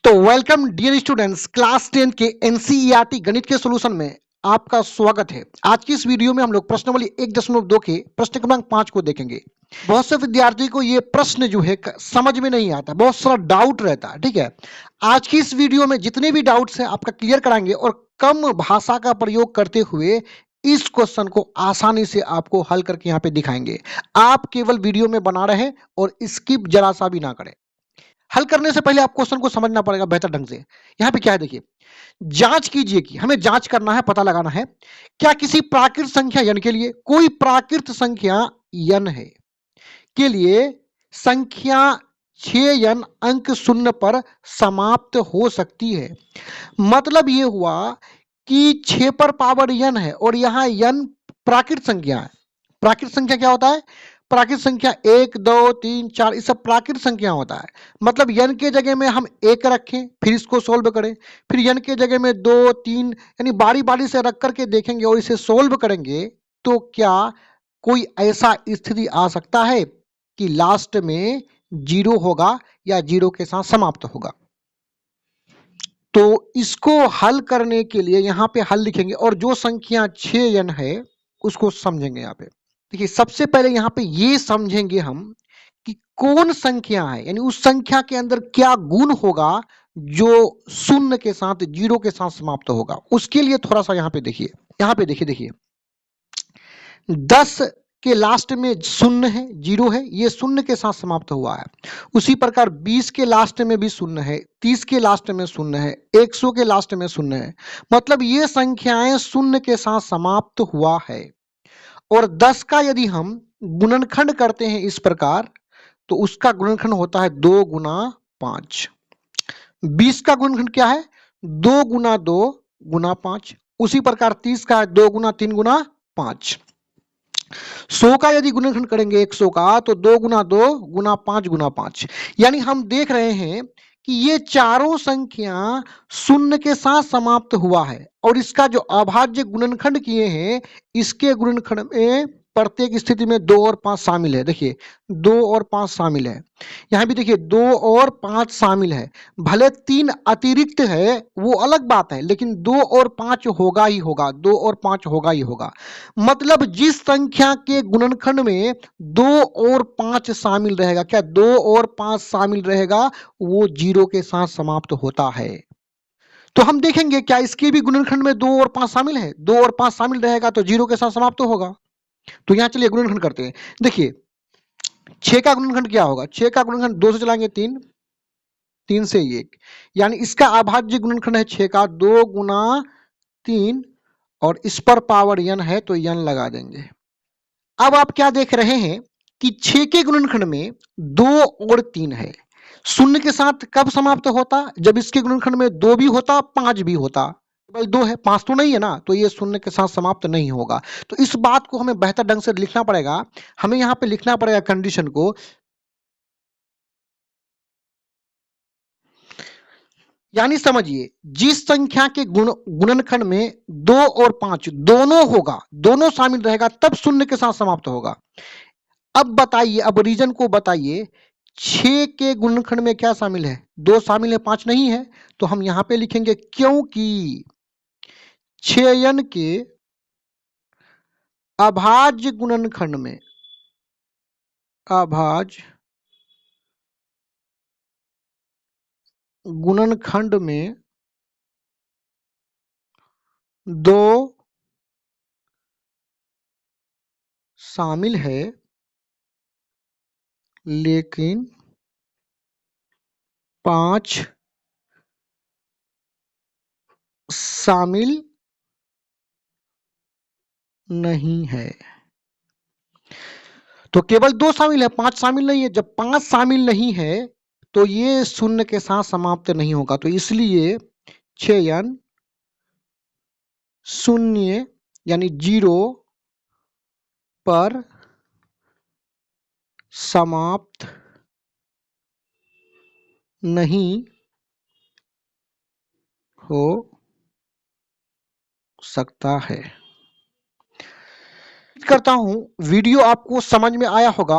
तो welcome dear students, class 10 के NCERT गणित के सॉल्यूशन में आपका स्वागत है। आज की इस वीडियो में हम लोग प्रश्नावली 1.2 के प्रश्न क्रमांक 5 को देखेंगे। बहुत से विद्यार्थी को ये प्रश्न जो है समझ में नहीं आता, बहुत सारा डाउट रहता है। ठीक है, आज की इस वीडियो में जितने भी डाउट्स हैं आपका क्लियर कराएंगे और कम भाषा का प्रयोग करते हुए इस क्वेश्चन को आसानी से आपको हल करके यहाँ पे दिखाएंगे। आप केवल वीडियो में बना रहे और स्किप जरा सा भी ना करें। हल करने से पहले आप क्वेश्चन को समझना पड़ेगा बेहतर ढंग से। यहां पे क्या है देखिए, जांच कीजिए कि हमें जांच करना है, पता लगाना है क्या किसी प्राकृत संख्या n के लिए कोई प्राकृत संख्या n है के लिए संख्या 6n अंक शून्य पर समाप्त हो सकती है। मतलब ये हुआ कि 6 पर पावर n है और यहां n प्राकृत संख्या है। प्राकृत संख्या क्या होता है? प्राकृत संख्या 1 2 3 4 ये सब प्राकृत संख्या होता है। मतलब n के जगह में हम 1 रखें, फिर इसको सोल्व करें, फिर n के जगह में 2 3 यानी बारी बारी से रख करके देखेंगे और इसे सोल्व करेंगे तो क्या कोई ऐसा स्थिति आ सकता है कि लास्ट में 0 होगा या 0 के साथ समाप्त होगा। तो इसको हल करने के लिए यहाँ पे हल लिखेंगे और जो संख्या 6n है उसको समझेंगे। यहाँ पे देखिए, सबसे पहले यहाँ पे ये समझेंगे हम कि कौन संख्या है, यानी उस संख्या के अंदर क्या गुण होगा जो शून्य के साथ 0 के साथ समाप्त होगा। उसके लिए थोड़ा सा यहाँ पे देखिए 10 के लास्ट में शून्य है, 0 है, ये शून्य के साथ समाप्त हुआ है। उसी प्रकार 20 के लास्ट में भी शून्य है, 30 के लास्ट में शून्य है, 100 के लास्ट में शून्य है। मतलब ये संख्याएं शून्य के साथ समाप्त हुआ है। और 10 का यदि हम गुणनखंड करते हैं इस प्रकार तो उसका गुणनखंड होता है 2 गुना 5। 20 का गुणनखंड क्या है? 2 गुना 2 गुना 5। उसी प्रकार 30 का है 2 गुना 3 गुना 5। 100 का यदि गुणनखंड करेंगे 100 का तो 2 गुना 2 गुना 5 गुना 5। यानी हम देख रहे हैं कि ये चारों संख्या शून्य के साथ समाप्त हुआ है और इसका जो अभाज्य गुणनखंड किए हैं इसके गुणनखंड में प्रत्येक स्थिति में 2 और 5 शामिल है। देखिए 2 और 5 शामिल है, यहां भी देखिए 2 और 5 शामिल है। भले 3 अतिरिक्त है वो अलग बात है, लेकिन 2 और 5 होगा ही होगा, 2 और 5 होगा ही होगा। मतलब जिस संख्या के गुणनखंड में 2 और 5 शामिल रहेगा, क्या 2 और 5 शामिल रहेगा, वो 0 के साथ समाप्त होता है। तो हम देखेंगे क्या इसके भी गुणनखंड में 2 और 5 शामिल है। 2 और 5 शामिल रहेगा तो 0 के साथ समाप्त होगा। तो यहां चलिए गुणनखंड करते हैं। देखिए 6 का गुणनखंड क्या होगा? 6 का गुणनखंड 2 से चलाएंगे 3, 3 से 1, यानी इसका अभाज्य गुणनखंड है 6 का 2 गुना 3 और इस पर पावर n है तो n लगा देंगे। अब आप क्या देख रहे हैं कि 6 के गुणनखंड में 2 और 3 है। शून्य के साथ कब समाप्त होता? जब इसके गुणनखंड में 2 भी होता 5 भी होता। भाई 2 है 5 तो नहीं है ना, तो ये शून्य के साथ समाप्त नहीं होगा। तो इस बात को हमें बेहतर ढंग से लिखना पड़ेगा। हमें यहाँ पे लिखना पड़ेगा कंडीशन को, यानी समझिए जिस संख्या के गुणनखंड में 2 और 5 दोनों होगा, दोनों शामिल रहेगा तब शून्य के साथ समाप्त होगा। अब बताइए, अब रीजन को बताइए, 6 के गुणनखंड में क्या शामिल है? 2 शामिल है, 5 नहीं है। तो हम यहां पे लिखेंगे क्योंकि 6n के अभाज्य गुणनखंड में, अभाज्य गुणनखंड में 2 शामिल है लेकिन 5 शामिल नहीं है। तो केवल 2 शामिल है, 5 शामिल नहीं है। जब 5 शामिल नहीं है तो ये शून्य के साथ समाप्त नहीं होगा। तो इसलिए 6n शून्य यानी 0 पर समाप्त नहीं हो सकता है। करता हूं वीडियो आपको समझ में आया होगा।